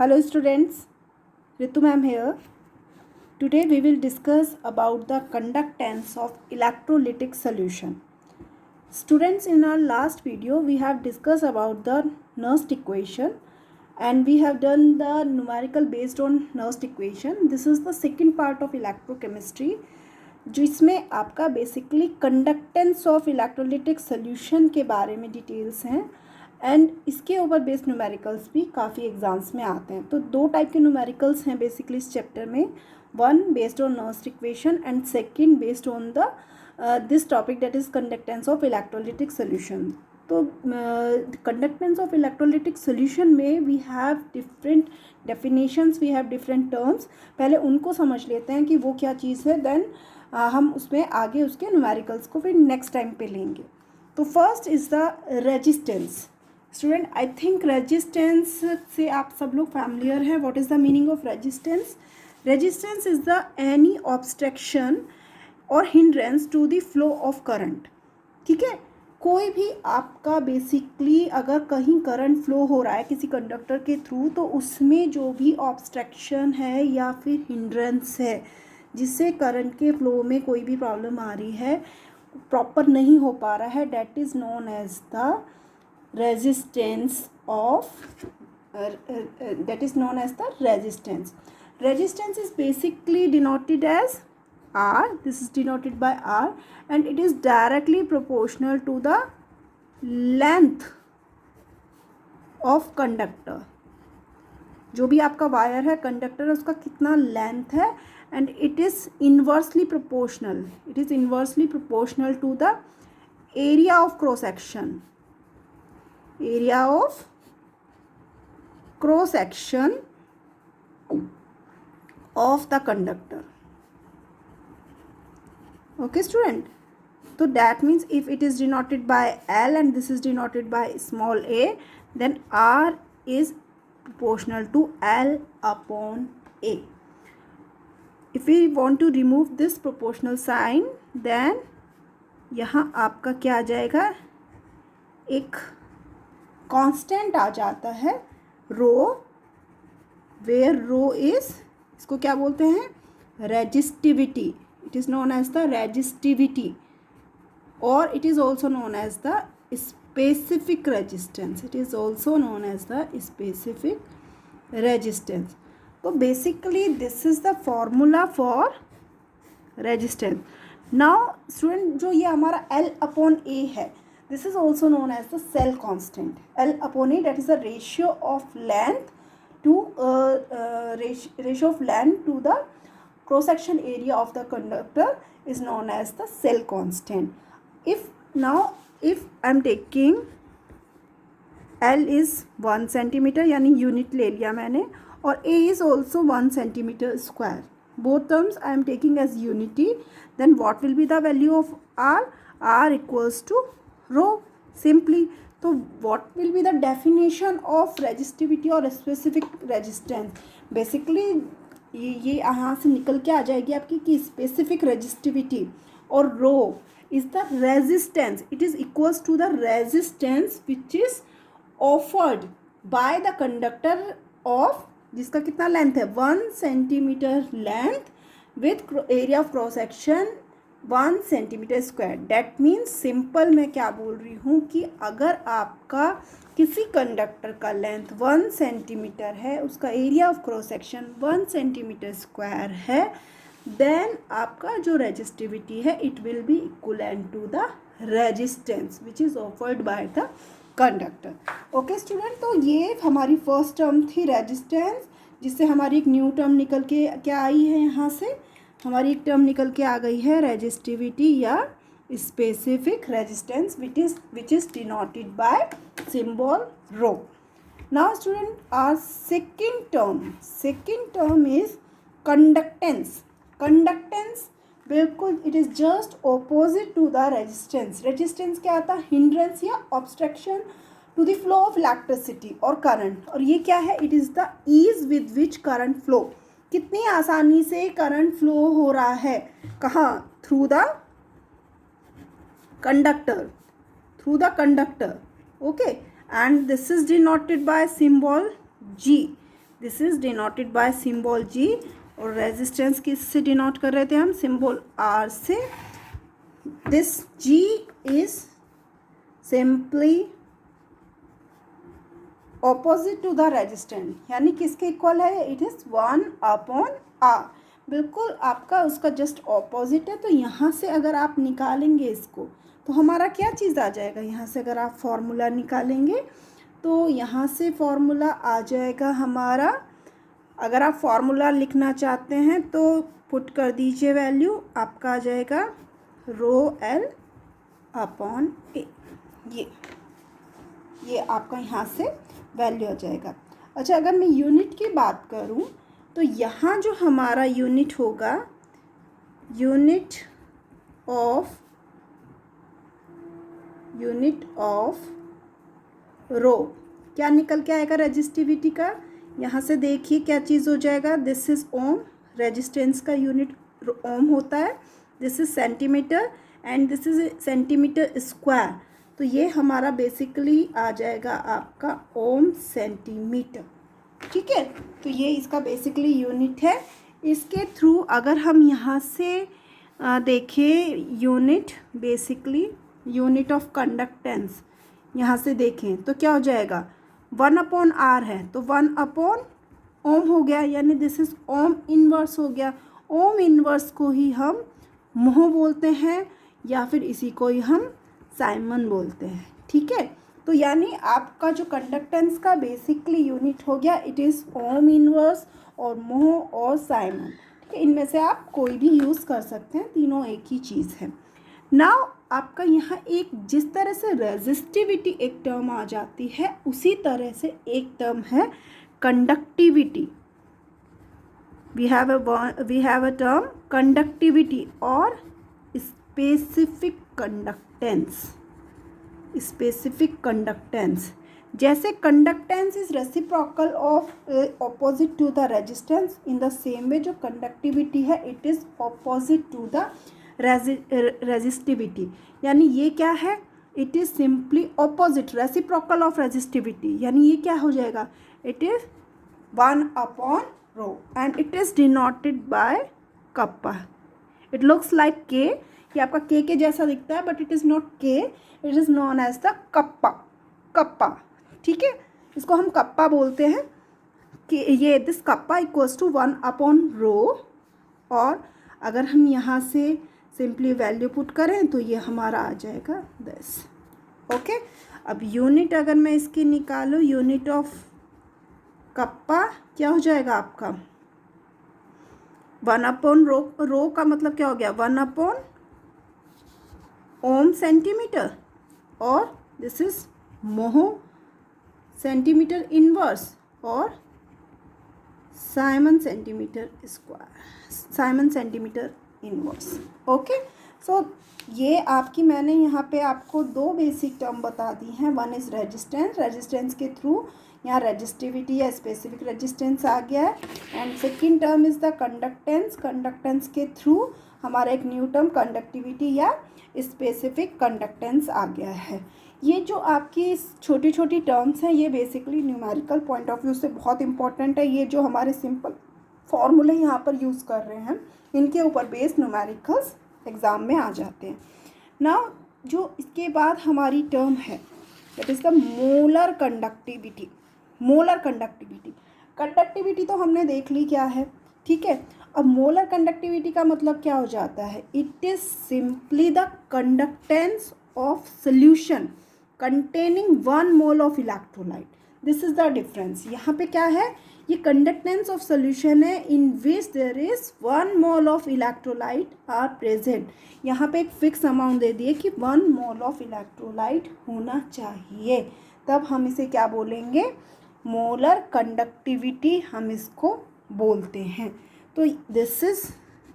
Hello students, Ritu ma'am here. Today we will discuss about the conductance of electrolytic solution. Students, in our last video we have discussed about the Nernst equation and we have done the numerical based on Nernst equation. This is the second part of electrochemistry जिसमें आपका basically conductance of electrolytic solution के बारे में details हैं and इसके ऊपर based numericals भी काफ़ी एग्जाम्स में आते हैं. तो दो टाइप के न्यूमेरिकल्स हैं बेसिकली इस चैप्टर में. One based on Nernst equation and second based on the this topic that is conductance of electrolytic solution. तो कंडक्टेंस ऑफ इलेक्ट्रोलिटिक सोल्यूशन में we have different definitions, we have different terms. पहले उनको समझ लेते हैं कि वो क्या चीज़ है, देन हम उसमें आगे उसके न्यूमेरिकल्स को फिर नेक्स्ट टाइम पे लेंगे. तो first is the resistance. Student, I think resistance से आप सब लोग फैमिलियर हैं. What is the meaning of resistance? Resistance is the any obstruction और hindrance to the flow of current. ठीक है, कोई भी आपका बेसिकली अगर कहीं करंट फ्लो हो रहा है किसी कंडक्टर के थ्रू, तो उसमें जो भी ऑब्स्ट्रक्शन है या फिर हिंड्रेंस है जिससे करंट के फ्लो में कोई भी प्रॉब्लम आ रही है, प्रॉपर नहीं हो पा रहा है, that is known as the resistance of that is known as the resistance. Resistance is basically denoted as R. This is denoted by R and it is directly proportional to the length of conductor. जो भी आपका wire है, conductor है, उसका कितना length है, and it is inversely proportional. It is inversely proportional to the area of cross section. Area of cross section of the conductor. Okay student, so that means if it is denoted by L and this is denoted by small a, then R is proportional to L upon A. If we want to remove this proportional sign, then यहाँ आपका क्या आ जाएगा, एक constant आ जाता है रो, where row is, इसको क्या बोलते हैं, resistivity. It is known as the resistivity और it is also known as the specific resistance. It is also known as the specific resistance. तो basically this is the formula for resistance. Now student, जो ये हमारा L upon A है, this is also known as the cell constant. L upon A, that is the ratio of length to ratio of length to the cross section area of the conductor is known as the cell constant. If I'm taking L is 1 centimeter, यानी unit ले लिया मैंने, और A is also 1 centimeter square. Both terms I am taking as unity. Then what will be the value of R? R equals to rho simply. तो what will be the definition of resistivity और specific resistance? Basically ये यहाँ से निकल के आ जाएगी आपकी कि स्पेसिफिक रेजिस्टिविटी और rho is the resistance. It is equals to the resistance which is offered by the conductor of, जिसका कितना लेंथ है, 1 centimetre length with area of cross section 1 centimetre square. That means simple मैं क्या बोल रही हूँ कि अगर आपका किसी कंडक्टर का लेंथ 1 सेंटीमीटर है, उसका area of cross section 1 centimetre square है, देन आपका जो रेजिस्टिविटी है it will be equivalent to the resistance which is offered by the conductor. Okay student, तो ये हमारी फर्स्ट टर्म थी रेजिस्टेंस, जिससे हमारी एक न्यू टर्म निकल के क्या आई है, यहाँ से हमारी एक टर्म निकल के आ गई है रेजिस्टिविटी या specific resistance which is denoted by symbol rho. Now student, our second term is conductance. Conductance बिल्कुल it is just opposite to the resistance. Resistance क्या आता है, हिंड्रेंस या obstruction to the flow of electricity और current. और ये क्या है, it is the ease with which current flow. कितनी आसानी से करंट फ्लो हो रहा है, कहाँ, through the conductor. Okay, and this is denoted by symbol G. This is denoted by symbol G, और रेजिस्टेंस किससे डिनोट कर रहे थे हम, सिंबल R से। This G is simply opposite to the resistance, यानी किसके इक्वल है, इट इज 1/R, बिल्कुल आपका उसका जस्ट ऑपोजिट है। तो यहाँ से अगर आप निकालेंगे इसको तो हमारा क्या चीज़ आ जाएगा, यहाँ से अगर आप फॉर्मूला निकालेंगे तो यहाँ से फॉर्मूला आ जाएगा हमारा, अगर आप फॉर्मूला लिखना चाहते हैं तो पुट कर दीजिए वैल्यू, आपका आ जाएगा ρL/A। ये आपका यहाँ से वैल्यू आ जाएगा। अच्छा, अगर मैं यूनिट की बात करूँ तो यहाँ जो हमारा यूनिट होगा, यूनिट ऑफ रो, क्या निकल के आएगा रेजिस्टिविटी का, यहाँ से देखिए क्या चीज़ हो जाएगा, दिस इज ओम, रेजिस्टेंस का यूनिट ओम होता है, this is centimetre and this is centimetre square. तो ये हमारा बेसिकली आ जाएगा आपका ओम सेंटीमीटर, ठीक है। तो ये इसका बेसिकली यूनिट है। इसके थ्रू अगर हम यहाँ से देखें unit, basically unit of conductance, यहाँ से देखें तो क्या हो जाएगा, 1/R है तो 1/ओम हो गया, यानी दिस इज ओम इनवर्स हो गया। ओम इनवर्स को ही हम मोह बोलते हैं या फिर इसी को ही हम साइमन बोलते हैं, ठीक है। तो यानी आपका जो कंडक्टेंस का बेसिकली यूनिट हो गया, इट इज़ ओम इनवर्स और मोह और साइमन, ठीक है। इनमें से आप कोई भी यूज़ कर सकते हैं, तीनों एक ही चीज़ है। नाउ आपका यहाँ एक जिस तरह से रेजिस्टिविटी एक टर्म आ जाती है, उसी तरह से एक टर्म है conductivity. We have a term conductivity और स्पेसिफिक कंडक्टेंस। जैसे conductance is reciprocal of opposite to the resistance, in the same way जो कंडक्टिविटी है it is opposite to the resistivity. यानी ये क्या है, it is simply opposite, reciprocal of resistivity, यानी ये क्या हो जाएगा, it is 1/ρ and it is denoted by kappa. It looks like K, ये आपका के जैसा दिखता है but it is not K, it is known as the kappa, ठीक है। इसको हम कप्पा बोलते हैं कि ये दिस कप्पा इक्वल्स टू 1/ρ। और अगर हम यहाँ से सिंपली वैल्यू पुट करें तो ये हमारा आ जाएगा 10, ओके। अब यूनिट अगर मैं इसकी निकालूँ, यूनिट ऑफ कप्पा क्या हो जाएगा आपका, 1/ρ का मतलब क्या हो गया, 1/ओम सेंटीमीटर, और this is mho centimetre inverse और siemens centimetre square, siemens centimetre inverse, okay. So ये आपकी मैंने यहाँ पे आपको दो बेसिक टर्म बता दी हैं। वन इज़ रेजिस्टेंस के थ्रू यहाँ रेजिस्टिविटी या स्पेसिफिक रेजिस्टेंस आ गया है, and second term is the conductance के थ्रू हमारा एक न्यू टर्म कंडक्टिविटी या स्पेसिफिक कंडक्टेंस आ गया है। ये जो आपकी छोटी छोटी टर्म्स हैं ये basically numerical point of view से बहुत इंपॉर्टेंट है। ये जो हमारे सिंपल फॉर्मूले यहाँ पर यूज़ कर रहे हैं इनके ऊपर बेस्ड न्यूमेरिकल्स एग्ज़ाम में आ जाते हैं। नाउ जो इसके बाद हमारी टर्म है that is the molar conductivity तो हमने देख ली क्या है, ठीक है। अब मोलर कंडक्टिविटी का मतलब क्या हो जाता है, it is simply the conductance of solution containing 1 mole of electrolyte. This is the difference. यहाँ पे क्या है, ये कंडक्टेंस ऑफ सोल्यूशन है in which there is 1 mole of electrolyte are present. यहाँ पे एक फिक्स अमाउंट दे दिए कि 1 मोल ऑफ इलेक्ट्रोलाइट होना चाहिए, तब हम इसे क्या बोलेंगे, मोलर कंडक्टिविटी हम इसको बोलते हैं। तो this is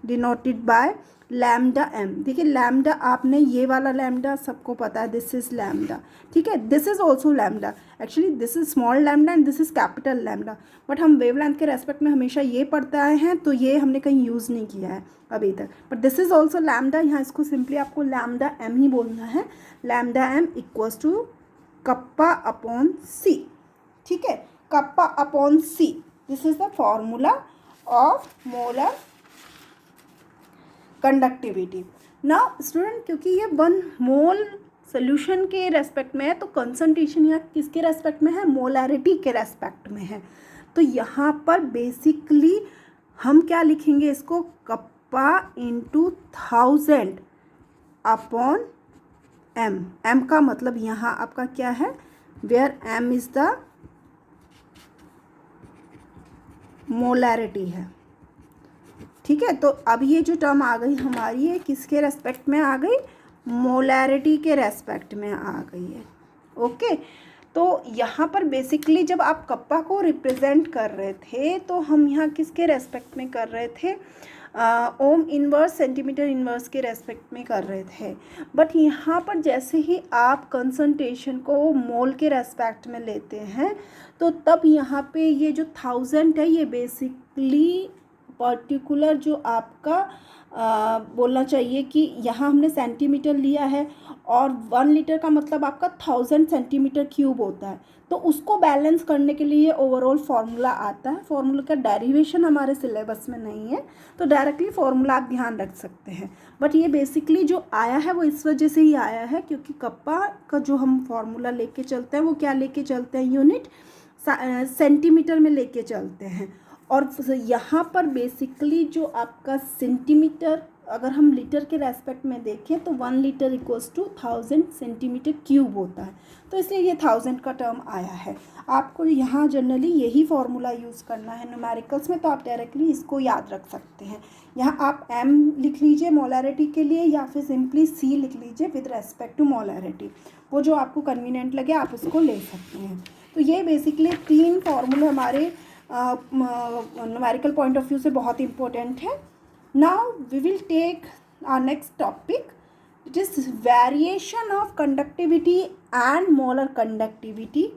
denoted by lambda M. देखिए लैम्डा, आपने ये वाला लैम्डा सबको पता है, दिस इज लैम्डा, ठीक है। This is also lambda, actually this is small lambda and this is capital lambda, but हम वेवलेंथ के रेस्पेक्ट में हमेशा ये पढ़ते आए हैं तो ये हमने कहीं यूज़ नहीं किया है अभी तक। But this is also lambda, यहाँ इसको सिंपली आपको लैम्डा एम ही बोलना है। Lambda M equals to kappa upon C, ठीक है, kappa upon C. This is the formula of molar conductivity. Now student, क्योंकि ये 1 मोल सोल्यूशन के रेस्पेक्ट में है तो कंसंट्रेशन यहाँ किसके रेस्पेक्ट में है, मोलैरिटी के रेस्पेक्ट में है। तो यहाँ पर बेसिकली हम क्या लिखेंगे इसको, kappa into 1000 upon M. M का मतलब यहाँ आपका क्या है, where M is the molarity है। ठीक है, तो अब ये जो टर्म आ गई हमारी है किसके रेस्पेक्ट में आ गई, मोलैरिटी के रेस्पेक्ट में आ गई है। ओके, तो यहाँ पर बेसिकली जब आप कप्पा को रिप्रेजेंट कर रहे थे तो हम यहाँ किसके रेस्पेक्ट में कर रहे थे, ओम इनवर्स सेंटीमीटर इनवर्स के रेस्पेक्ट में कर रहे थे। बट यहाँ पर जैसे ही आप कंसंट्रेशन को मोल के रेस्पेक्ट में लेते हैं तो तब यहाँ पे ये जो 1000 है ये बेसिकली पर्टिकुलर जो आपका बोलना चाहिए कि यहाँ हमने सेंटीमीटर लिया है और 1 लीटर का मतलब आपका 1000 सेंटीमीटर क्यूब होता है। तो उसको बैलेंस करने के लिए ओवरऑल फार्मूला आता है। फार्मूला का डेरिवेशन हमारे सिलेबस में नहीं है तो डायरेक्टली फार्मूला आप ध्यान रख सकते हैं। बट ये बेसिकली जो आया है वो इस वजह से ही आया है क्योंकि कप्पा का जो हम फार्मूला लेके चलते हैं वो क्या लेके चलते हैं, यूनिट सेंटीमीटर में लेके चलते हैं। और यहाँ पर बेसिकली जो आपका सेंटीमीटर अगर हम लीटर के रेस्पेक्ट में देखें तो 1 litre equals to 1000 centimetre cube होता है। तो इसलिए ये 1000 का टर्म आया है। आपको यहाँ जनरली यही फार्मूला यूज़ करना है न्यूमेरिकल्स में, तो आप डायरेक्टली इसको याद रख सकते हैं। यहाँ आप m लिख लीजिए मोलैरिटी के लिए या फिर सिंपली c लिख लीजिए विद रेस्पेक्ट टू मोलैरिटी, वो जो आपको कन्वीनियंट लगे आप उसको ले सकते हैं। तो ये बेसिकली 3 फार्मूले हमारे न्यूमेरिकल पॉइंट ऑफ व्यू से बहुत इंपॉर्टेंट है। Now we will take our next topic, it is variation of conductivity and molar conductivity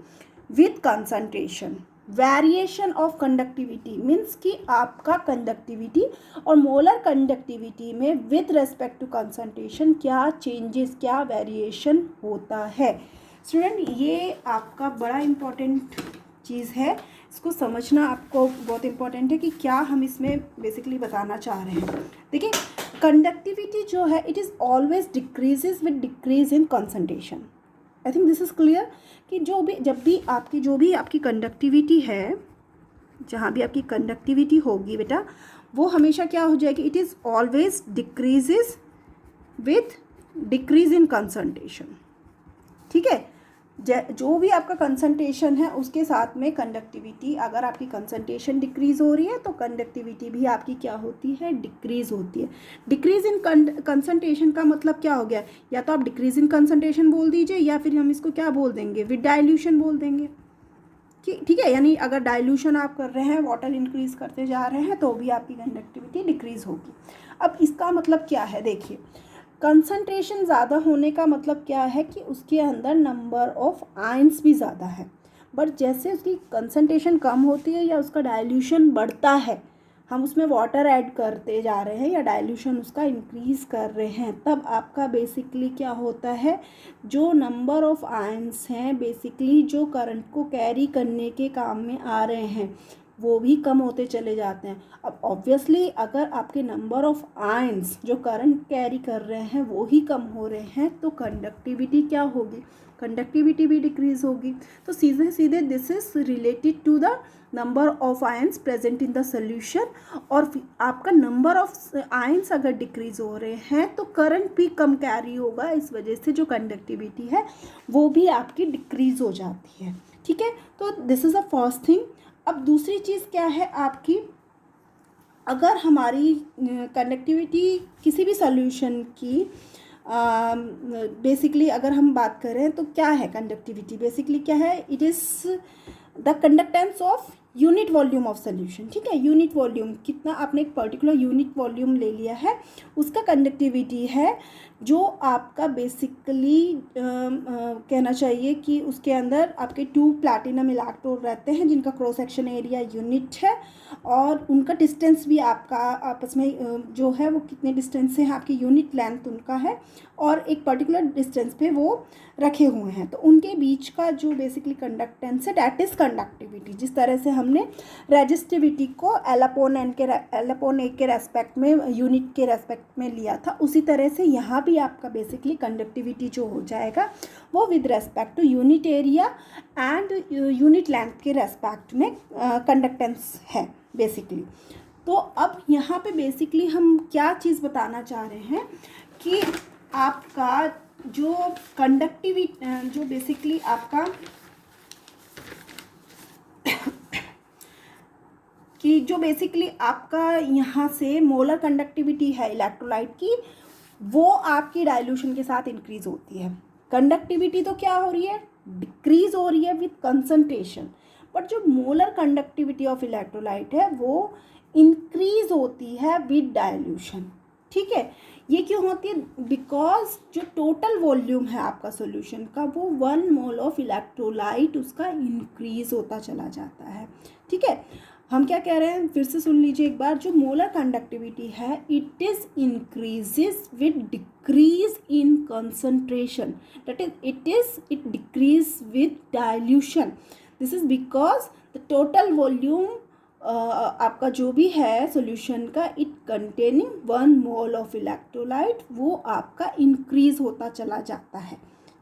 with concentration. Variation of conductivity means कि आपका कंडक्टिविटी और मोलर कंडक्टिविटी में विथ रेस्पेक्ट टू कंसंट्रेशन क्या changes, क्या variation होता है। Student, ये आपका बड़ा इम्पॉर्टेंट चीज़ है, इसको समझना आपको बहुत इम्पॉर्टेंट है कि क्या हम इसमें बेसिकली बताना चाह रहे हैं। देखिए, कंडक्टिविटी जो है it is always decreases with decrease in concentration. I think this is clear कि जब भी आपकी कंडक्टिविटी है, जहाँ भी आपकी कंडक्टिविटी होगी बेटा, वो हमेशा क्या हो जाएगी, it is always decreases with decrease in concentration. ठीक है, जो भी आपका कंसंट्रेशन है उसके साथ में कंडक्टिविटी, अगर आपकी कंसंट्रेशन डिक्रीज़ हो रही है तो कंडक्टिविटी भी आपकी क्या होती है, डिक्रीज़ होती है। डिक्रीज़ इन कंसंट्रेशन का मतलब क्या हो गया, या तो आप डिक्रीज़ इन कंसंट्रेशन बोल दीजिए या फिर हम इसको क्या बोल देंगे, विद डाइल्यूशन बोल देंगे। ठीक है, यानी अगर डाइल्यूशन आप कर रहे हैं, वाटर इंक्रीज़ करते जा रहे हैं तो भी आपकी कंडक्टिविटी डिक्रीज़ होगी। अब इसका मतलब क्या है, देखिए कंसंट्रेशन ज़्यादा होने का मतलब क्या है कि उसके अंदर नंबर ऑफ आयंस भी ज़्यादा है। बट जैसे उसकी कंसंट्रेशन कम होती है या उसका डाइल्यूशन बढ़ता है, हम उसमें वाटर ऐड करते जा रहे हैं या डाइल्यूशन उसका इंक्रीज़ कर रहे हैं, तब आपका बेसिकली क्या होता है, जो नंबर ऑफ आयंस हैं बेसिकली जो करंट को कैरी करने के काम में आ रहे हैं वो भी कम होते चले जाते हैं। अब ऑब्वियसली अगर आपके नंबर ऑफ आयंस जो करंट कैरी कर रहे हैं वो ही कम हो रहे हैं तो कंडक्टिविटी क्या होगी, कंडक्टिविटी भी डिक्रीज़ होगी। तो सीधे सीधे this is related to the number of ions present in the solution. और आपका नंबर ऑफ आयंस अगर डिक्रीज़ हो रहे हैं तो करंट भी कम कैरी होगा, इस वजह से जो कंडक्टिविटी है वो भी आपकी डिक्रीज़ हो जाती है। ठीक है, तो this is the first thing. अब दूसरी चीज़ क्या है आपकी, अगर हमारी कंडक्टिविटी किसी भी सॉल्यूशन की बेसिकली अगर हम बात करें तो क्या है कंडक्टिविटी, बेसिकली क्या है, it is the conductance of unit volume of solution. ठीक है, यूनिट वॉल्यूम कितना, आपने एक पर्टिकुलर यूनिट वॉल्यूम ले लिया है, उसका कंडक्टिविटी है जो आपका बेसिकली कहना चाहिए कि उसके अंदर आपके 2 प्लैटिनम इलेक्ट्रोड रहते हैं जिनका क्रॉस सेक्शन एरिया यूनिट है, और उनका डिस्टेंस भी आपका आपस में जो है वो कितने डिस्टेंस से है, आपकी यूनिट लेंथ उनका है और एक पर्टिकुलर डिस्टेंस पे वो रखे हुए हैं। तो उनके बीच का जो बेसिकली कंडक्टेंस है डैट इज़ कंडक्टिविटी। जिस तरह से हमने रेजिस्टिविटी को एल अपॉन ए के रेस्पेक्ट में, यूनिट के रेस्पेक्ट में लिया था, उसी तरह से यहाँ भी आपका बेसिकली कंडक्टिविटी जो हो जाएगा वो with respect to unit area and unit length के रेस्पेक्ट में कंडक्टेंस है बेसिकली। तो अब यहाँ पे बेसिकली हम क्या चीज़ बताना चाह रहे हैं कि आपका जो कंडक्टिविटी, जो बेसिकली आपका कि जो बेसिकली आपका यहाँ से मोलर कंडक्टिविटी है इलेक्ट्रोलाइट की, वो आपकी डाइल्यूशन के साथ इंक्रीज होती है। कंडक्टिविटी तो क्या हो रही है, डिक्रीज हो रही है विथ कंसंट्रेशन, बट जो मोलर कंडक्टिविटी ऑफ इलेक्ट्रोलाइट है वो इंक्रीज होती है विद डाइल्यूशन। ठीक है, ये क्यों होती है, बिकॉज जो टोटल वॉल्यूम है आपका सॉल्यूशन का वो 1 मोल ऑफ इलेक्ट्रोलाइट उसका इंक्रीज होता चला जाता है। ठीक है, हम क्या कह रहे हैं, फिर से सुन लीजिए एक बार, जो मोलर कंडक्टिविटी है it is increases with decrease in concentration, that is it decrease with dilution. This is because the total volume आपका जो भी है सॉल्यूशन का it containing 1 mole of electrolyte, वो आपका इंक्रीज होता चला जाता है।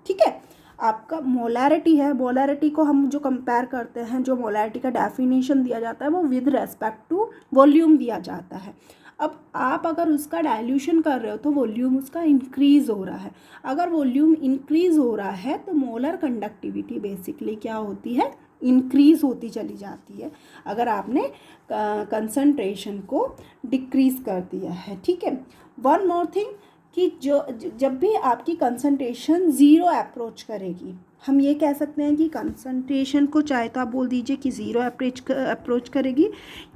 ठीक है, आपका मोलैरिटी है, मोलैरिटी को हम जो कंपेयर करते हैं, जो मोलैरिटी का डेफिनेशन दिया जाता है वो विद रेस्पेक्ट टू वॉल्यूम दिया जाता है। अब आप अगर उसका डाइल्यूशन कर रहे हो तो वॉल्यूम उसका इंक्रीज हो रहा है। अगर वॉल्यूम इंक्रीज हो रहा है तो मोलर कंडक्टिविटी बेसिकली क्या होती है, इंक्रीज होती चली जाती है, अगर आपने कंसंट्रेशन को डिक्रीज कर दिया है। ठीक है, वन मोर थिंग कि जब भी आपकी कंसंट्रेशन ज़ीरो अप्रोच करेगी, हम ये कह सकते हैं कि कंसंट्रेशन को चाहे तो आप बोल दीजिए कि ज़ीरो अप्रोच करेगी,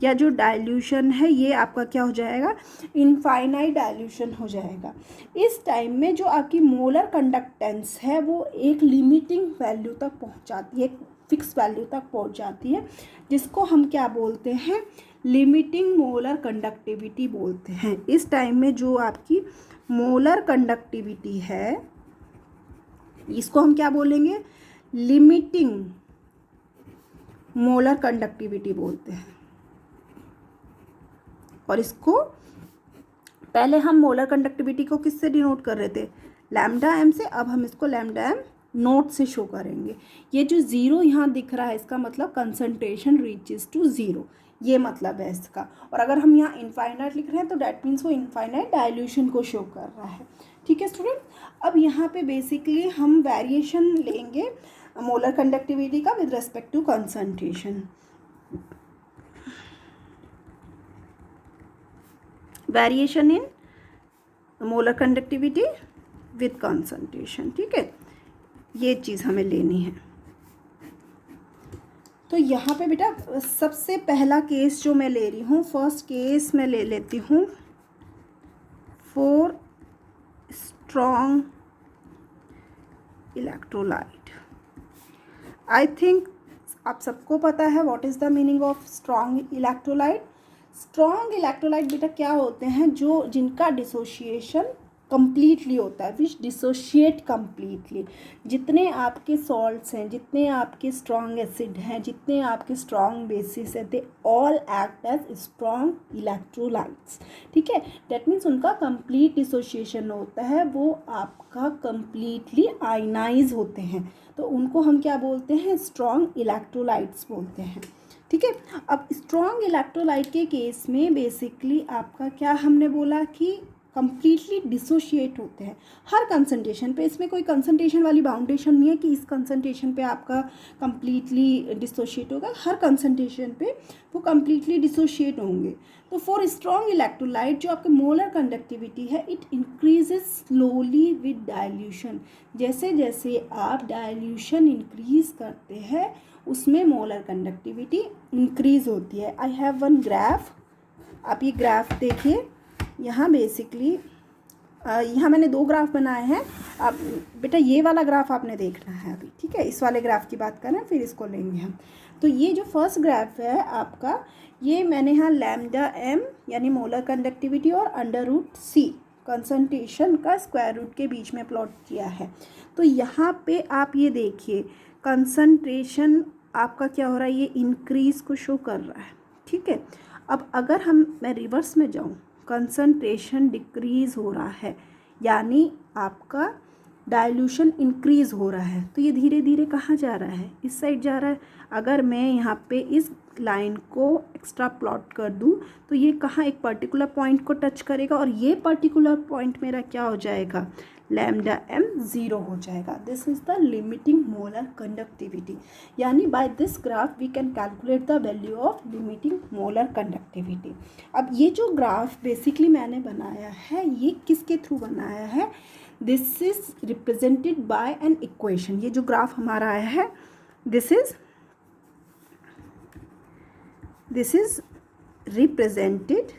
या जो डाइल्यूशन है ये आपका क्या हो जाएगा, इनफाइनाइट डाइल्यूशन हो जाएगा। इस टाइम में जो आपकी मोलर कंडक्टेंस है वो एक लिमिटिंग वैल्यू तक पहुंच जाती है, एक फिक्स वैल्यू तक पहुंच जाती है, जिसको हम क्या बोलते हैं, लिमिटिंग मोलर कंडक्टिविटी बोलते हैं। इस टाइम में जो आपकी मोलर कंडक्टिविटी है इसको हम क्या बोलेंगे, लिमिटिंग मोलर कंडक्टिविटी बोलते हैं। और इसको पहले हम मोलर कंडक्टिविटी को किससे डिनोट कर रहे थे, लैम्डा एम से, अब हम इसको लैम्डा एम नोट से शो करेंगे। ये जो ज़ीरो यहाँ दिख रहा है इसका मतलब कंसंट्रेशन रीचेस टू ज़ीरो, ये मतलब है इसका। और अगर हम यहाँ इनफाइनाइट लिख रहे हैं तो डैट मीन्स वो इनफाइनाइट डाइल्यूशन को शो कर रहा है। ठीक है स्टूडेंट, अब यहाँ पे बेसिकली हम वेरिएशन लेंगे मोलर कंडक्टिविटी का with respect to concentration. Variation in molar conductivity with concentration. ठीक है, ये चीज़ हमें लेनी है। तो यहाँ पे बेटा सबसे पहला केस जो मैं ले रही हूँ, फर्स्ट केस मैं ले लेती हूँ for strong electrolyte. I think आप सबको पता है what is the meaning of strong electrolyte. Strong electrolyte बेटा क्या होते हैं, जो जिनका डिसोशिएशन कंप्लीटली होता है, विच डिसोशिएट कंप्लीटली। जितने आपके सॉल्ट्स हैं, जितने आपके स्ट्रॉन्ग एसिड हैं, जितने आपके स्ट्रॉन्ग बेसिस हैं, they all act as strong electrolytes. ठीक है, दैट मीन्स उनका कंप्लीट डिसोशिएशन होता है, वो आपका कंप्लीटली आयनाइज होते हैं, तो उनको हम क्या बोलते हैं, स्ट्रॉन्ग इलेक्ट्रोलाइट्स बोलते हैं। ठीक है, अब स्ट्रॉन्ग इलेक्ट्रोलाइट के केस में बेसिकली आपका क्या हमने बोला कि कंप्लीटली डिसोशिएट होते हैं हर कंसंट्रेशन पे। इसमें कोई कंसंट्रेशन वाली बाउंडेशन नहीं है कि इस कंसंट्रेशन पे आपका कंप्लीटली डिसोशिएट होगा, हर कंसंट्रेशन पे वो कंप्लीटली डिसोशिएट होंगे। तो फॉर स्ट्रॉन्ग इलेक्ट्रोलाइट जो आपके मोलर कंडक्टिविटी है it increases slowly with dilution. जैसे जैसे आप डाइल्यूशन इंक्रीज करते हैं उसमें मोलर कंडक्टिविटी इंक्रीज होती है। आई हैव वन ग्राफ, आप ये ग्राफ देखिए, यहाँ बेसिकली यहाँ मैंने 2 ग्राफ बनाए हैं। अब बेटा ये वाला ग्राफ आपने देखना है अभी, ठीक है, इस वाले ग्राफ की बात करें फिर इसको लेंगे हम। तो ये जो फर्स्ट ग्राफ है आपका, ये मैंने यहाँ लैम्डा एम यानी मोलर कंडक्टिविटी और अंडर रूट सी कंसंट्रेशन का स्क्वायर रूट के बीच में प्लॉट किया है। तो यहाँ पे आप ये देखिए कंसंट्रेशन आपका क्या हो रहा है, ये इंक्रीज़ को शो कर रहा है, ठीक है। अब अगर मैं रिवर्स में जाऊँ, कंसंट्रेशन डिक्रीज़ हो रहा है यानी आपका डाइल्यूशन इंक्रीज़ हो रहा है। तो ये धीरे धीरे कहाँ जा रहा है, इस साइड जा रहा है। अगर मैं यहाँ पे इस लाइन को एक्स्ट्रा प्लॉट कर दूँ तो ये कहाँ एक पर्टिकुलर पॉइंट को टच करेगा और ये पर्टिकुलर पॉइंट मेरा क्या हो जाएगा, लैम्डा एम 0 हो जाएगा। This is the limiting molar conductivity, यानी by this graph we can calculate the value of limiting molar conductivity. अब ये जो ग्राफ बेसिकली मैंने बनाया है ये किसके थ्रू बनाया है, this is represented by an equation. ये जो ग्राफ हमारा आया है this is represented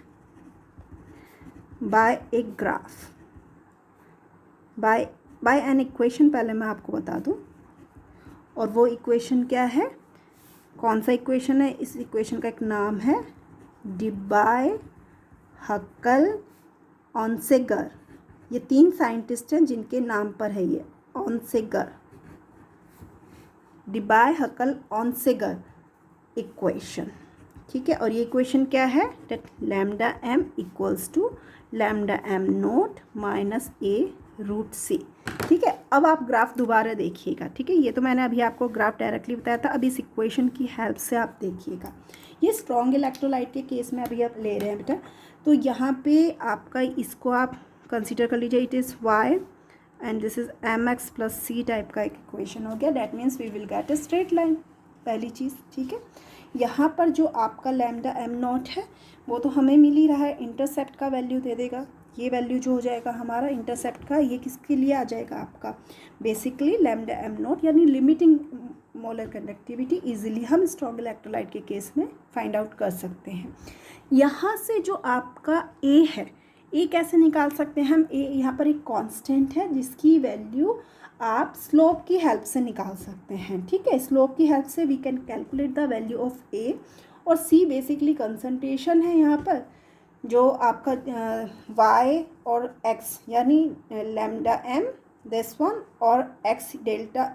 by a graph by an equation. पहले मैं आपको बता दूं, और वो इक्वेशन क्या है, कौन सा इक्वेशन है, इस इक्वेशन का एक नाम है डिबाय हक्कल ऑनसेगर। ये 3 साइंटिस्ट हैं जिनके नाम पर है ये ऑनसेगर, डिबाय हक्कल ऑनसेगर इक्वेशन, ठीक है। और ये इक्वेशन क्या है, that lambda M equals to lambda M naught minus A root C, ठीक है। अब आप ग्राफ दोबारा देखिएगा, ठीक है। ये तो मैंने अभी आपको ग्राफ डायरेक्टली बताया था, अब इस इक्वेशन की हेल्प से आप देखिएगा। ये स्ट्रॉन्ग इलेक्ट्रोलाइट के केस में अभी आप ले रहे हैं बेटा। तो यहाँ पे आपका इसको आप कंसीडर कर लीजिए, it is Y and this is M X plus C type का एक इक्वेशन हो गया। That means we will get a straight line, पहली चीज़, ठीक है। यहाँ पर जो आपका लैम्डा एम नॉट है वो तो हमें मिल ही रहा है, इंटरसेप्ट का वैल्यू दे देगा। ये वैल्यू जो हो जाएगा हमारा इंटरसेप्ट का, ये किसके लिए आ जाएगा आपका, बेसिकली लैम्डा एम नॉट यानी लिमिटिंग मोलर कंडक्टिविटी इजीली हम स्ट्रॉन्ग इलेक्ट्रोलाइट के केस में फाइंड आउट कर सकते हैं। यहाँ से जो आपका ए है, ए कैसे निकाल सकते हैं हम, ए यहाँ पर एक कांस्टेंट है जिसकी वैल्यू आप स्लोप की हेल्प से निकाल सकते हैं, ठीक है। स्लोप की हेल्प से we can calculate the value of A, और सी बेसिकली कंसंट्रेशन है यहाँ पर जो आपका वाई और एक्स यानी लैम्डा एम दिस वन और X delta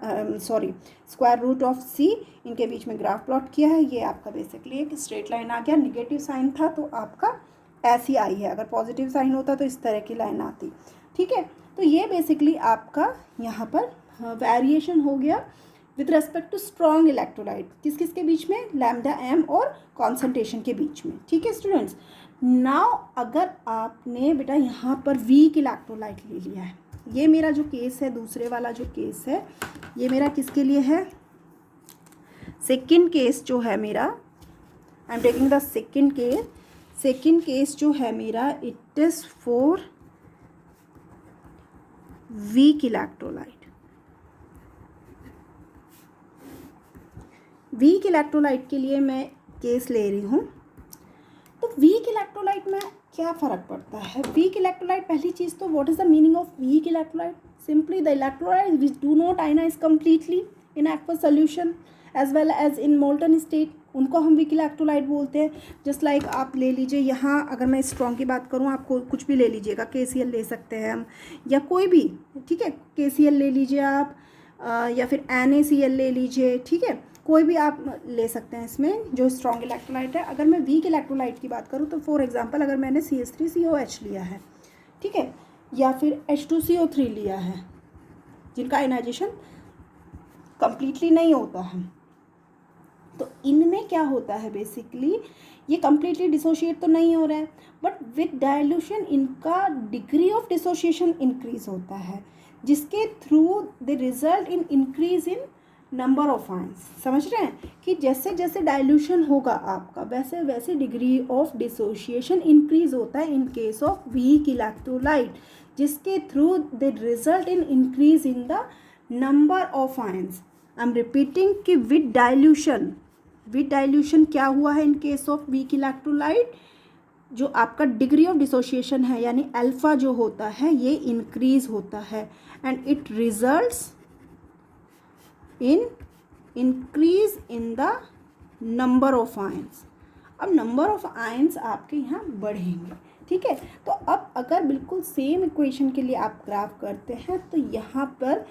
square root of C, इनके बीच में ग्राफ प्लॉट किया है। ये आपका बेसिकली एक स्ट्रेट लाइन आ गया। निगेटिव साइन था तो आपका ऐसी आई है, अगर पॉजिटिव साइन होता तो इस तरह की लाइन आती, ठीक है। तो ये बेसिकली आपका यहाँ पर वेरिएशन हो गया with respect to strong electrolyte, किस किस के बीच में, लैम्डा एम और कॉन्सेंट्रेशन के बीच में, ठीक है स्टूडेंट्स। नाउ अगर आपने बेटा यहाँ पर वीक इलेक्ट्रोलाइट ले लिया है, ये मेरा जो केस है, दूसरे वाला जो केस है ये मेरा किसके लिए है, सेकेंड केस जो है मेरा, I am taking the second case जो है मेरा, it is for weak electrolyte. Weak electrolyte के लिए मैं केस ले रही हूँ। तो वीक इलेक्ट्रोलाइट में क्या फ़र्क पड़ता है, वीक इलेक्ट्रोलाइट, पहली चीज़ तो what is the meaning of weak electrolyte, simply the electrolyte which do not ionize completely in aqueous solution as well as in molten state, उनको हम वीक इलेक्ट्रोलाइट बोलते हैं। जस्ट लाइक आप ले लीजिए यहाँ, अगर मैं स्ट्रॉन्ग की बात करूँ, आपको कुछ भी ले लीजिएगा, KCl ले सकते हैं हम या कोई भी, ठीक है, KCl ले लीजिए आप या फिर NaCl ले लीजिए, ठीक है, कोई भी आप ले सकते हैं इसमें जो स्ट्रॉन्ग इलेक्ट्रोलाइट है। अगर मैं वीक इलेक्ट्रोलाइट की बात करूँ तो फॉर एग्जांपल अगर मैंने CH3COH लिया है, ठीक है, या फिर H2CO3 लिया है, जिनका आयनाइजेशन कम्प्लीटली नहीं होता है, तो इनमें क्या होता है, बेसिकली ये कम्प्लीटली डिसोशिएट तो नहीं हो रहा है, बट विद डाइल्यूशन इनका डिग्री ऑफ डिसोशिएशन इंक्रीज होता है, जिसके through the result in increase in number of ions. समझ रहे हैं कि जैसे जैसे डाइल्यूशन होगा आपका वैसे वैसे डिग्री ऑफ डिसोशिएशन इंक्रीज होता है in case of weak electrolyte, जिसके through the result in increase in the number of ions. I am repeating कि विद डाइल्यूशन क्या हुआ है in case of weak electrolyte, जो आपका डिग्री ऑफ डिसोसिएशन है यानी अल्फा जो होता है ये इंक्रीज होता है and it results in increase in the number of ions. अब नंबर ऑफ आयंस आपके यहाँ बढ़ेंगे, ठीक है। तो अब अगर बिल्कुल सेम इक्वेशन के लिए आप ग्राफ करते हैं तो यहाँ पर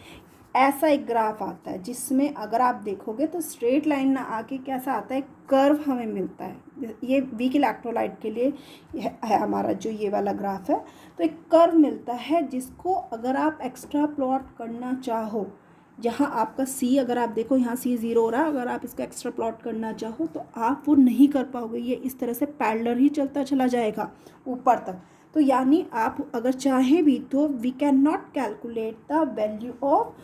ऐसा एक ग्राफ आता है जिसमें अगर आप देखोगे तो स्ट्रेट लाइन ना आके कैसा आता है, कर्व हमें मिलता है। ये वीक इलेक्ट्रोलाइट के लिए है हमारा जो ये वाला ग्राफ है, तो एक कर्व मिलता है जिसको अगर आप एक्स्ट्रा प्लॉट करना चाहो, जहाँ आपका सी अगर आप देखो यहाँ सी 0 हो रहा है, अगर आप इसका एक्स्ट्रा प्लॉट करना चाहो तो आप वो नहीं कर पाओगे, ये इस तरह से पैरेलल ही चलता चला जाएगा ऊपर तक। तो यानी आप अगर चाहें भी तो we can not calculate the value of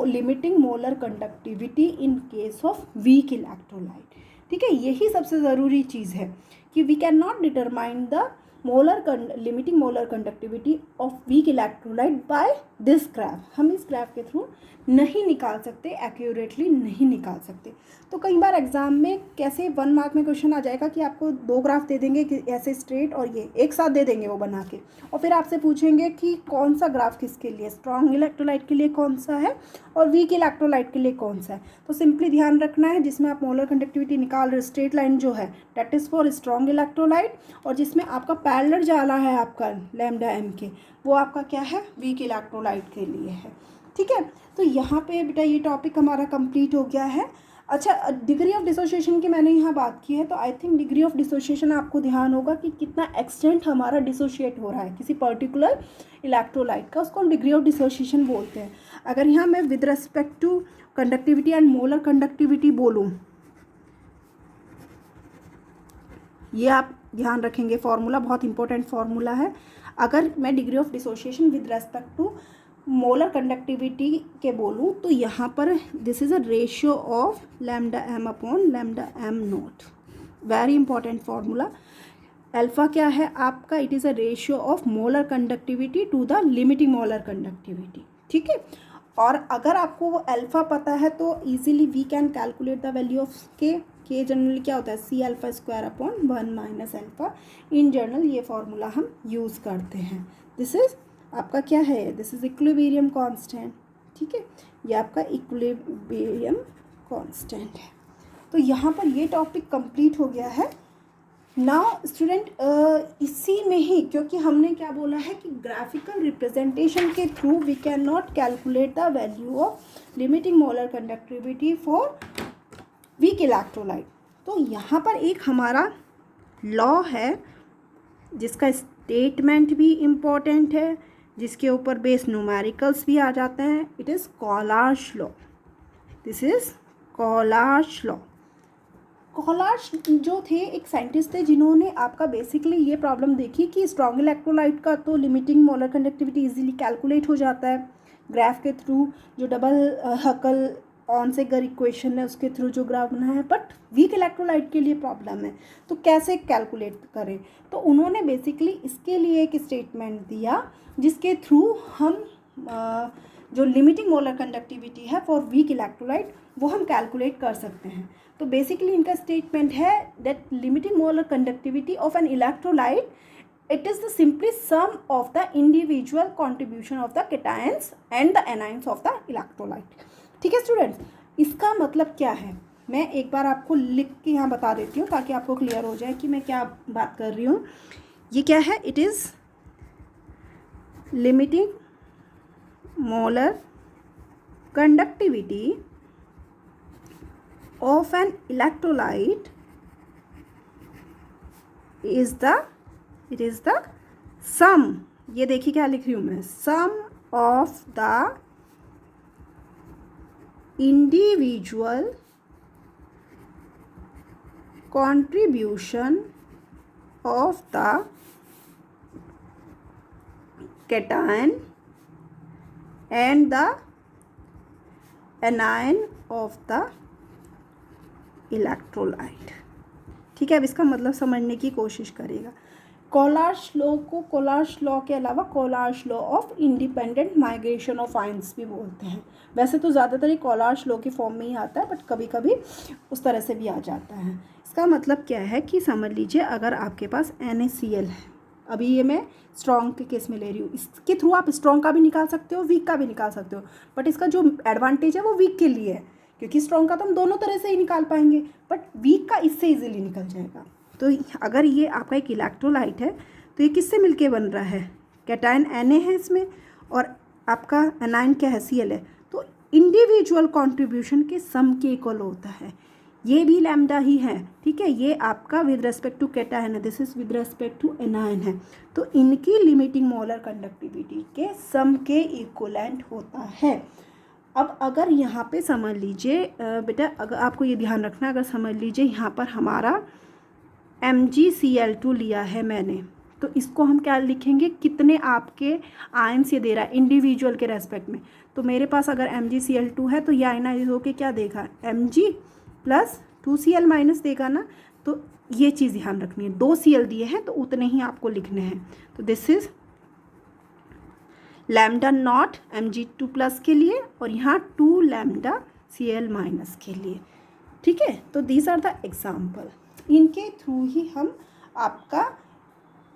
limiting molar conductivity in case of weak electrolyte, ठीक है। यही सबसे ज़रूरी चीज़ है कि we can not determine the limiting molar conductivity of weak electrolyte by this graph. हम इस ग्राफ के थ्रू नहीं निकाल सकते, एक्यूरेटली नहीं निकाल सकते। तो कई बार एग्जाम में कैसे 1 मार्क में क्वेश्चन आ जाएगा कि आपको 2 ग्राफ दे देंगे कि ऐसे स्ट्रेट और ये एक साथ दे देंगे वो बना के, और फिर आपसे पूछेंगे कि कौन सा ग्राफ किसके लिए, स्ट्रॉन्ग इलेक्ट्रोलाइट के लिए कौन सा है और वीक इलेक्ट्रोलाइट के लिए कौन सा है। तो सिंपली ध्यान रखना है जिसमें आप मोलर कंडक्टिविटी निकाल रहे स्ट्रेट लाइन जो है that is for strong electrolyte, और जिसमें आपका पैरेलल जाला है आपका लैम्डा एम के, वो आपका क्या है, वीक इलेक्ट्रोलाइट के लिए है, ठीक है। तो यहाँ पे बेटा ये टॉपिक हमारा कंप्लीट हो गया है। अच्छा, डिग्री ऑफ डिसोसिएशन की मैंने यहाँ बात की है, तो I think degree of dissociation आपको ध्यान होगा कि कितना एक्सटेंट हमारा डिसोशिएट हो रहा है किसी पर्टिकुलर इलेक्ट्रोलाइट का, उसको हम डिग्री ऑफ डिसोसिएशन बोलते हैं। अगर यहाँ मैं with respect to conductivity and molar conductivity बोलूँ, ये आप ध्यान रखेंगे, फॉर्मूला बहुत इंपॉर्टेंट फॉर्मूला है। अगर मैं degree of dissociation with respect to molar conductivity के बोलूँ तो यहाँ पर this is a ratio of lambda M upon lambda M nought, very important formula. Alpha क्या है आपका, it is a ratio of molar conductivity to the limiting molar conductivity, ठीक है। और अगर आपको वो अल्फा पता है तो easily we can calculate the value of K generally क्या होता है, C alpha square upon 1 minus alpha. In general ये फार्मूला हम यूज़ करते हैं। दिस इज़ आपका क्या है, दिस इज इक्विलिब्रियम कांस्टेंट, ठीक है, ये आपका इक्विलिब्रियम कांस्टेंट है। तो यहाँ पर ये टॉपिक कंप्लीट हो गया है। नाउ स्टूडेंट इसी में ही, क्योंकि हमने क्या बोला है कि ग्राफिकल रिप्रेजेंटेशन के through we can not calculate the value of limiting molar conductivity for weak electrolyte. तो यहाँ पर एक हमारा लॉ है जिसका स्टेटमेंट भी इम्पॉर्टेंट है, जिसके ऊपर बेस न्यूमेरिकल्स भी आ जाते हैं। It is Kohlrausch law, this is Kohlrausch law. Kohlrausch जो थे एक साइंटिस्ट थे जिन्होंने आपका बेसिकली ये प्रॉब्लम देखी कि स्ट्रॉन्ग इलेक्ट्रोलाइट का तो limiting molar conductivity easily calculate हो जाता है ग्राफ के थ्रू, जो डबल हकल ऑनसेगर इक्वेशन है उसके थ्रू जो ग्राफ बना है, बट वीक इलेक्ट्रोलाइट के लिए प्रॉब्लम है, तो कैसे कैलकुलेट करें। तो उन्होंने बेसिकली इसके लिए एक स्टेटमेंट दिया जिसके थ्रू हम जो लिमिटिंग मोलर कंडक्टिविटी है फॉर वीक इलेक्ट्रोलाइट वो हम कैलकुलेट कर सकते हैं। तो बेसिकली इनका स्टेटमेंट है that limiting molar conductivity of an electrolyte it is the simply sum of the individual contribution of the cations and the anions of the electrolyte, ठीक है स्टूडेंट्स। इसका मतलब क्या है मैं एक बार आपको लिख के यहाँ बता देती हूँ ताकि आपको क्लियर हो जाए कि मैं क्या बात कर रही हूँ। ये क्या है, it is limiting molar conductivity of an electrolyte it is the sum, ये देखिए क्या लिख रही हूँ मैं, sum of the individual contribution of the cation and the anion of the electrolyte, ठीक है। अब इसका मतलब समझने की कोशिश करिएगा। कोलार्स लॉ के अलावा Kohlrausch law of independent migration of ions भी बोलते हैं। वैसे तो ज़्यादातर ये कोलार्स लॉ की फॉर्म में ही आता है, बट कभी कभी उस तरह से भी आ जाता है। इसका मतलब क्या है कि समझ लीजिए अगर आपके पास NaCl है, अभी ये मैं स्ट्रॉन्ग के केस में ले रही हूँ, इसके थ्रू आप स्ट्रॉन्ग का भी निकाल सकते हो, वीक का भी निकाल सकते हो, बट इसका जो एडवांटेज है वो वीक के लिए है, क्योंकि स्ट्रॉन्ग का तो हम दोनों तरह से ही निकाल पाएंगे, बट वीक का इससे ईजिली निकल जाएगा। तो अगर ये आपका एक इलेक्ट्रोलाइट है तो ये किससे मिलके बन रहा है, कैटायन Na है इसमें, और आपका एनायन क्या है, Cl है, तो इंडिविजुअल कॉन्ट्रीब्यूशन के सम के इक्वल होता है। ये भी लैम्डा ही है, ठीक है, ये आपका विद रेस्पेक्ट टू कैटायन है, this is with respect to anion है, तो इनकी लिमिटिंग मोलर कंडक्टिविटी के सम के इक्वलेंट होता है। अब अगर यहाँ पे समझ लीजिए बेटा, अगर आपको ये ध्यान रखना, अगर समझ लीजिए यहाँ पर हमारा MgCl2 लिया है मैंने, तो इसको हम क्या लिखेंगे, कितने आपके आयंस ये दे रहा है इंडिविजुअल के रेस्पेक्ट में। तो मेरे पास अगर MgCl2 है तो ये आयनाइज होके क्या देगा, Mg प्लस 2Cl माइनस देगा ना। तो ये चीज़ ध्यान रखनी है, 2 Cl दिए हैं तो उतने ही आपको लिखने हैं। तो this is lambda naught Mg2 plus के लिए, और यहाँ 2 लैम्डा Cl माइनस के लिए, ठीक है। तो दीज आर द एग्जाम्पल, इनके थ्रू ही हम आपका,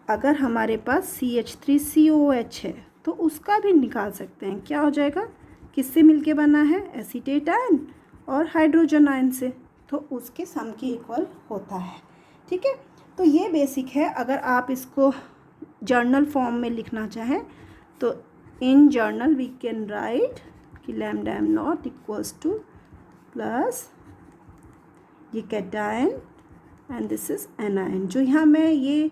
अगर हमारे पास CH3COH है तो उसका भी निकाल सकते हैं, क्या हो जाएगा, किससे मिलके बना है, एसीटेट आयन और हाइड्रोजन आयन से, तो उसके सम के इक्वल होता है, ठीक है। तो ये बेसिक है। अगर आप इसको जर्नल फॉर्म में लिखना चाहें तो in general we can write कि lambda M naught equals to plus ये cation and this is anion. जो यहाँ मैं ये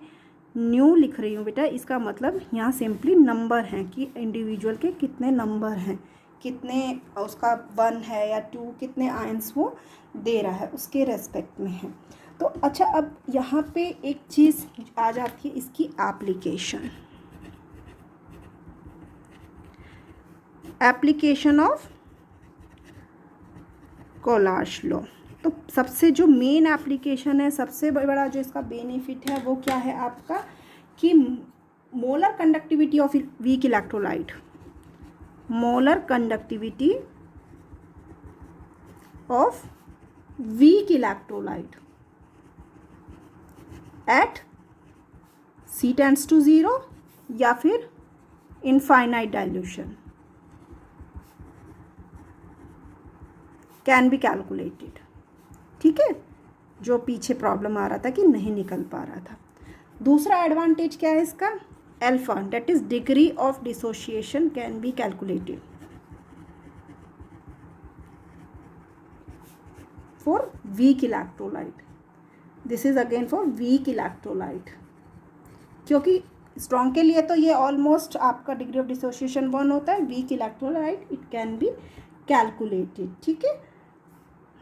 न्यू लिख रही हूँ बेटा, इसका मतलब यहाँ सिंपली नंबर हैं कि इंडिविजुअल के कितने नंबर हैं, कितने उसका 1 है या 2, कितने आयंस वो दे रहा है उसके रेस्पेक्ट में है। तो अच्छा, अब यहाँ पे एक चीज़ आ जाती है, इसकी एप्लीकेशन ऑफ कोलार्स लॉ। तो सबसे जो मेन एप्लीकेशन है, सबसे बड़ा जो इसका बेनिफिट है वो क्या है आपका, कि molar conductivity of weak electrolyte, molar conductivity of weak electrolyte at C tends to 0 या फिर infinite dilution can be calculated, ठीक है। जो पीछे प्रॉब्लम आ रहा था कि नहीं निकल पा रहा था। दूसरा एडवांटेज क्या है इसका, alpha, that is degree of dissociation can be calculated for weak electrolyte. This is again for weak electrolyte, क्योंकि स्ट्रॉन्ग के लिए तो ये ऑलमोस्ट आपका डिग्री ऑफ डिसोसिएशन 1 होता है, weak electrolyte it can be calculated, ठीक है।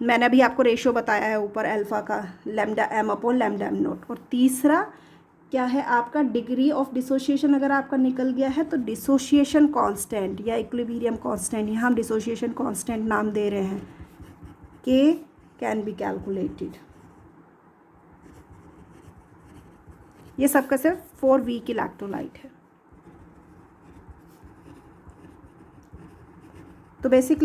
मैंने अभी आपको रेशियो बताया है ऊपर अल्फा का, lambda M upon lambda M nought. और तीसरा क्या है आपका, डिग्री ऑफ डिसोसिएशन अगर आपका निकल गया है तो डिसोसिएशन कांस्टेंट या इक्विलिब्रियम कांस्टेंट, यहाँ हम डिसोसिएशन कांस्टेंट नाम दे रहे हैं, के कैन बी कैलकुलेटेड। ये सबका सिर्फ 4 वीक इलेक्ट्रोलाइट है। तो बेसिकली